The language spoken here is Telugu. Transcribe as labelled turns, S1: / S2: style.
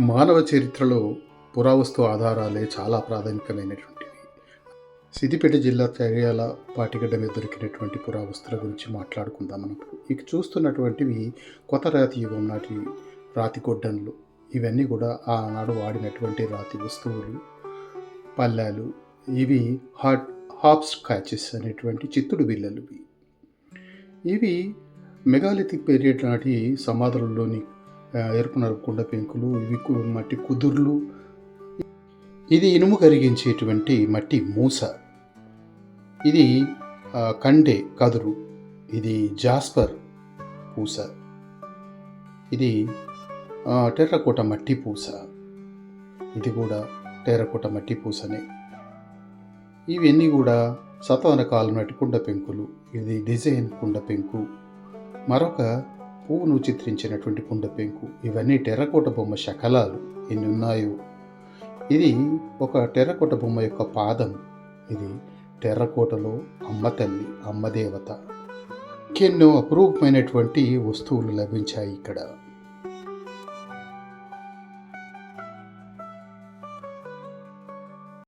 S1: మానవ చరిత్రలో పురావస్తు ఆధారాలే చాలా ప్రాథమికమైనటువంటివి. సిద్దిపేట జిల్లా చర్యాల పాటిగడ్డ మీద దొరికినటువంటి పురావస్తుల గురించి మాట్లాడుకుందాం మనం. ఇక చూస్తున్నటువంటివి కొత్త రాతి యుగం నాటి రాతి గొడ్డన్లు. ఇవన్నీ కూడా ఆనాడు వాడినటువంటి రాతి వస్తువులు, పళ్ళాలు. ఇవి హాప్స్ క్యాచెస్ అనేటువంటి చిత్తుడు బిళ్ళలు. ఇవి మెగాలిథిక్ పీరియడ్ నాటి సమాధులలోని ఎరుపు నలుపు కుండ పెంకులు, ఇవి మట్టి కుదుర్లు. ఇది ఇనుము కరిగించేటువంటి మట్టి మూస. ఇది కండే కదురు. ఇది జాస్పర్ పూస. ఇది టెర్రకోట మట్టి పూస. ఇది కూడా టెర్రకోట మట్టి పూసనే. ఇవన్నీ కూడా సతవన కాలం నాటి కుండ పెంకులు. ఇది డిజైన్ కుండ పెంకు. మరొక పువ్వును చిత్రించినటువంటి కుండ పెంకు. ఇవన్నీ టెర్రకోట బొమ్మ శకలాలు ఎన్ని ఉన్నాయో. ఇది ఒక టెర్రకోట బొమ్మ యొక్క పాదం. ఇది టెర్రకోటలో అమ్మ తల్లి, అమ్మ దేవత. ఇంకెన్నో అపురూపమైనటువంటి వస్తువులు లభించాయి ఇక్కడ.